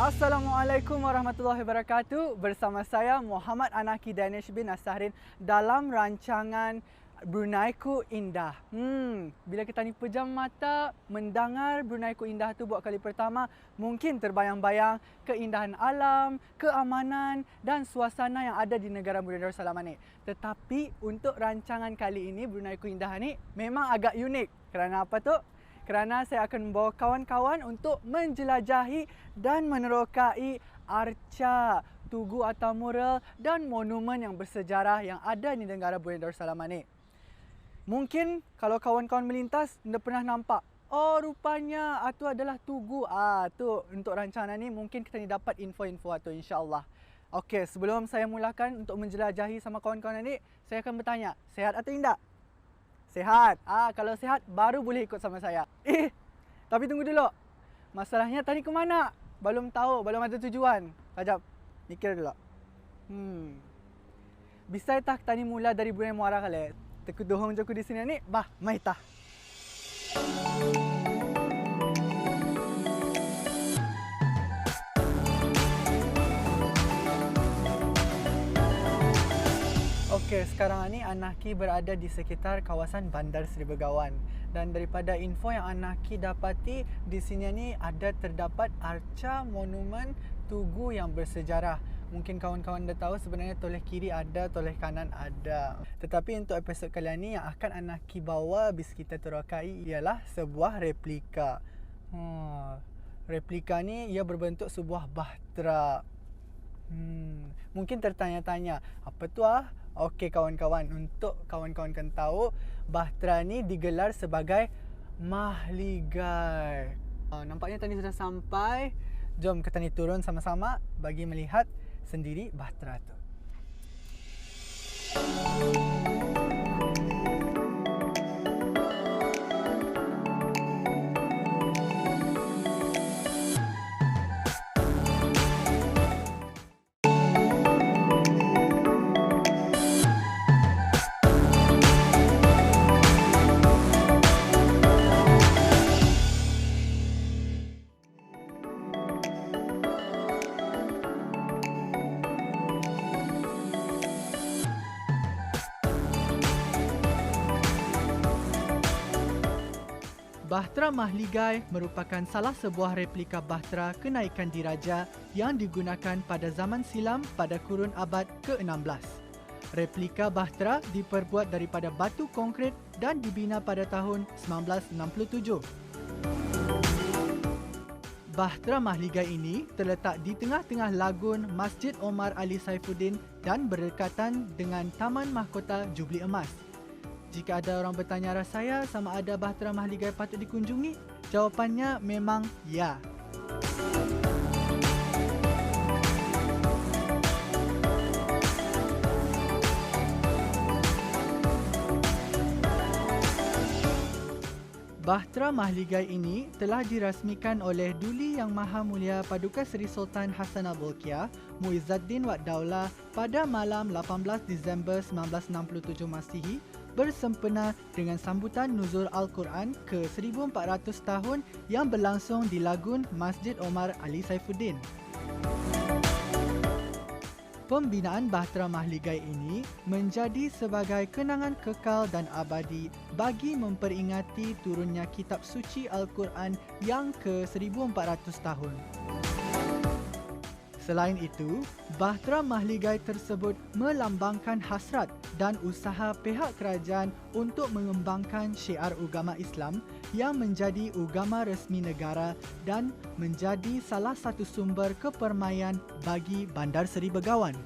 Assalamualaikum warahmatullahi wabarakatuh. Bersama saya Muhammad Anaki Danish bin Asahrin dalam rancangan Bruneiku Indah. Bila kita ni pejam mata mendengar Bruneiku Indah tu buat kali pertama, mungkin terbayang-bayang keindahan alam, keamanan dan suasana yang ada di negara Brunei Darussalam ni. Tetapi untuk rancangan kali ini Bruneiku Indah ni memang agak unik. Kerana apa tu? Kerana saya akan membawa kawan-kawan untuk menjelajahi dan menerokai arca, tugu atau mural dan monumen yang bersejarah yang ada di negara Brunei Darussalam ni. Mungkin kalau kawan-kawan melintas, anda pernah nampak, oh rupanya itu adalah tugu. Tu untuk rancangan ni mungkin kita ni dapat info-info tu insya-Allah. Okey, sebelum saya mulakan untuk menjelajahi sama kawan-kawan ni, saya akan bertanya, sehat atau tidak? Sehat. Kalau sehat baru boleh ikut sama saya. Tapi tunggu dulu. Masalahnya tadi ke mana? Belum tahu, belum ada tujuan. Sekejap. Mikir dulu. Bisa tak tani mula dari Brunei Muara kali? Teku dohong joku di sini ni. Mai tah. Okey, sekarang ni Anaki berada di sekitar kawasan Bandar Seri Begawan. Dan daripada info yang Anaki dapati, di sini ni ada terdapat arca monumen tugu yang bersejarah. Mungkin kawan-kawan dah tahu sebenarnya toleh kiri ada, toleh kanan ada. Tetapi untuk episod kali ini yang akan Anaki bawa bis kita terokai ialah sebuah replika. Replika ni ia berbentuk sebuah bahtera. Mungkin tertanya-tanya, apa tu Okey kawan-kawan, untuk kawan-kawan kan tahu, bahtera ni digelar sebagai mahligai. Nampaknya tadi sudah sampai. Jom kita ni turun sama-sama bagi melihat sendiri bahtera tu. Bahtera Mahligai merupakan salah sebuah replika bahtera kenaikan diraja yang digunakan pada zaman silam pada kurun abad ke-16. Replika bahtera diperbuat daripada batu konkrit dan dibina pada tahun 1967. Bahtera Mahligai ini terletak di tengah-tengah lagun Masjid Omar Ali Saifuddin dan berdekatan dengan Taman Mahkota Jubli Emas. Jika ada orang bertanya saya sama ada Bahtera Mahligai patut dikunjungi, jawapannya memang ya. Bahtera Mahligai ini telah dirasmikan oleh Duli Yang Maha Mulia Paduka Seri Sultan Hassan Al-Bolkiah Muizzaddin Wad Daulah pada malam 18 Disember 1967 Masihi bersempena dengan sambutan nuzul Al-Quran ke 1400 tahun yang berlangsung di lagun Masjid Omar Ali Saifuddin. Pembinaan Bahtera Mahligai ini menjadi sebagai kenangan kekal dan abadi bagi memperingati turunnya kitab suci Al-Quran yang ke 1400 tahun. Selain itu, Bahtera Mahligai tersebut melambangkan hasrat dan usaha pihak kerajaan untuk mengembangkan syiar agama Islam yang menjadi agama resmi negara dan menjadi salah satu sumber kepermaian bagi Bandar Seri Begawan.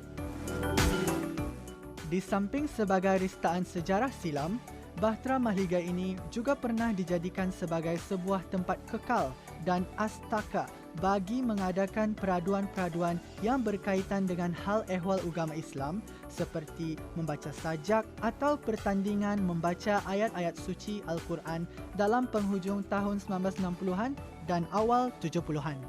Di samping sebagai ristaan sejarah silam, Bahtera Mahligai ini juga pernah dijadikan sebagai sebuah tempat kekal dan astaka bagi mengadakan peraduan-peraduan yang berkaitan dengan hal ehwal agama Islam seperti membaca sajak atau pertandingan membaca ayat-ayat suci Al-Quran dalam penghujung tahun 1960-an dan awal 70-an.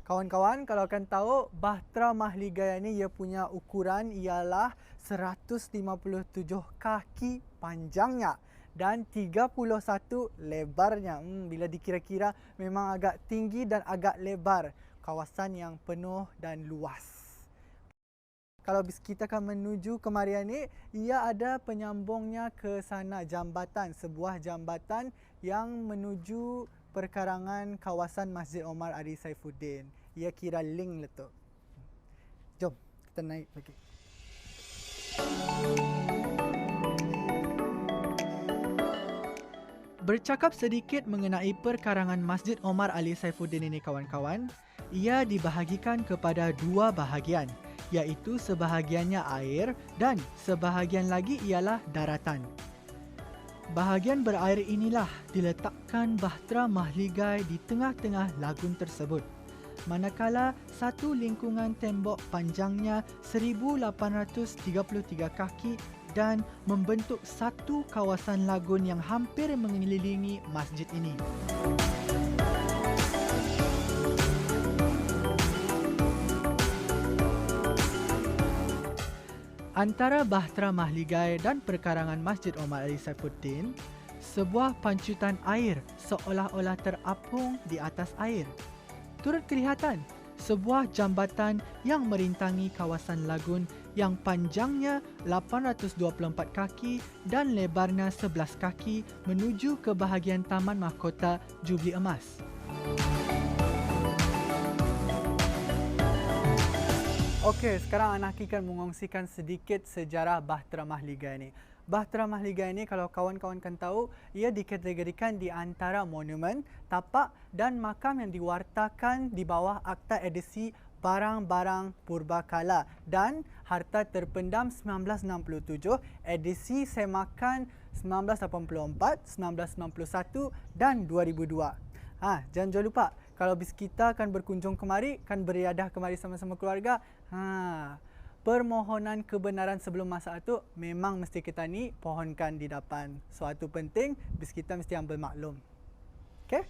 Kawan-kawan, kalau akan tahu, Bahtera Mahligai ni ia punya ukuran ialah 157 kaki panjangnya dan 31 lebarnya. Bila dikira-kira memang agak tinggi dan agak lebar. Kawasan yang penuh dan luas. Kalau kita akan menuju kemarian ni, ia ada penyambungnya ke sana, jambatan, sebuah jambatan yang menuju perkarangan kawasan Masjid Omar Ali Saifuddin. Ia kira link letup. Jom kita naik lagi. Bercakap sedikit mengenai perkarangan Masjid Omar Ali Saifuddin ini kawan-kawan, ia dibahagikan kepada dua bahagian, iaitu sebahagiannya air dan sebahagian lagi ialah daratan. Bahagian berair inilah diletakkan Bahtera Mahligai di tengah-tengah lagun tersebut. Manakala satu lingkungan tembok panjangnya 1833 kaki dan membentuk satu kawasan lagun yang hampir mengelilingi masjid ini. Antara Bahtera Mahligai dan perkarangan Masjid Omar Ali Saifuddin, sebuah pancutan air seolah-olah terapung di atas air. Turut kelihatan sebuah jambatan yang merintangi kawasan lagun yang panjangnya 824 kaki dan lebarnya 11 kaki menuju ke bahagian Taman Mahkota Jubli Emas. Okey, sekarang Anaki akan mengongsikan sedikit sejarah Bahtera Mahligai ini. Bahtera Mahligai ini kalau kawan-kawan kan tahu, ia dikategorikan di antara monumen, tapak dan makam yang diwartakan di bawah Akta Edisi Barang-barang Purbakala dan Harta Terpendam 1967, edisi Semakan 1984, 1991 dan 2002. Jangan lupa, kalau kita akan berkunjung kemari, akan beriadah kemari sama-sama keluarga, permohonan kebenaran sebelum masa itu memang mesti kita ni pohonkan di depan. Suatu penting, bis kita mesti ambil maklum. Okey?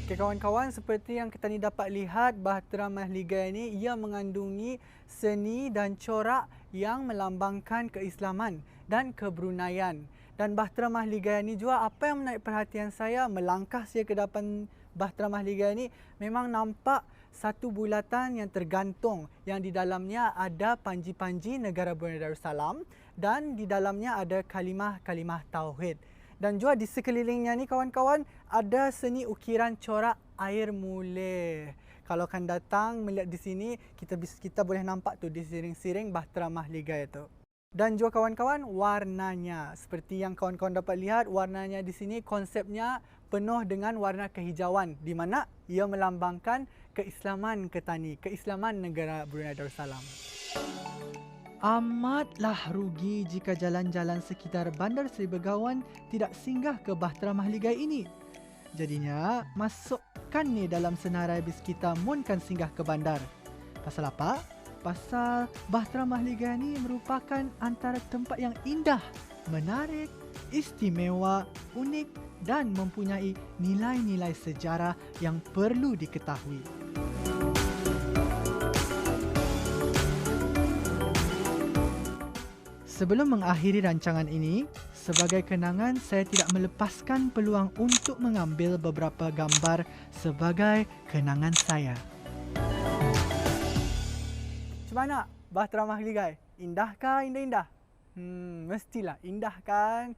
Okey kawan-kawan, seperti yang kita ni dapat lihat, Bahtera Mahligai ini ia mengandungi seni dan corak yang melambangkan keislaman dan kebrunaian. Dan Bahtera Mahligai ini juga apa yang menarik perhatian saya, melangkah saya ke depan Bahtera Mahligai ini, memang nampak satu bulatan yang tergantung yang di dalamnya ada panji-panji negara Brunei Darussalam dan di dalamnya ada kalimah-kalimah tauhid. Dan juga di sekelilingnya ni kawan-kawan ada seni ukiran corak air mulih. Kalau akan datang melihat di sini, kita boleh nampak tu di siring-siring Bahtera Mahligai itu. Dan juga kawan-kawan warnanya, seperti yang kawan-kawan dapat lihat, warnanya di sini konsepnya penuh dengan warna kehijauan, di mana ia melambangkan keislaman Ketani, keislaman negara Brunei Darussalam. Amatlah rugi jika jalan-jalan sekitar Bandar Seri Begawan tidak singgah ke Bahtera Mahligai ini. Jadinya, masukkan ni dalam senarai bis kita munkan singgah ke bandar. Pasal apa? Pasal Bahtera Mahligai ini merupakan antara tempat yang indah, menarik, istimewa, unik dan mempunyai nilai-nilai sejarah yang perlu diketahui. Sebelum mengakhiri rancangan ini, sebagai kenangan saya tidak melepaskan peluang untuk mengambil beberapa gambar sebagai kenangan saya. Macam mana Bahtera Mahligai? Indahkah indah-indah? Mestilah indah kan?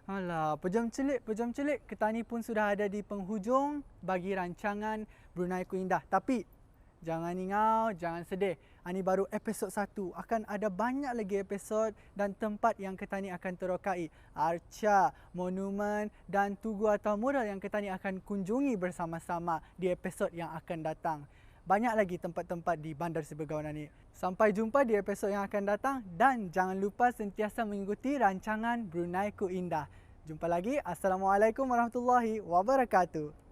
Alah, pejam celik. Ketani pun sudah ada di penghujung bagi rancangan Bruneiku Indah. Tapi jangan ingau, jangan sedih. Ini baru episod 1. Akan ada banyak lagi episod dan tempat yang Ketani akan terokai. Arca, monumen dan tugu atau mural yang Ketani akan kunjungi bersama-sama di episod yang akan datang. Banyak lagi tempat-tempat di Bandar Seri Begawan ini. Sampai jumpa di episod yang akan datang dan jangan lupa sentiasa mengikuti rancangan Bruneiku Indah. Jumpa lagi. Assalamualaikum warahmatullahi wabarakatuh.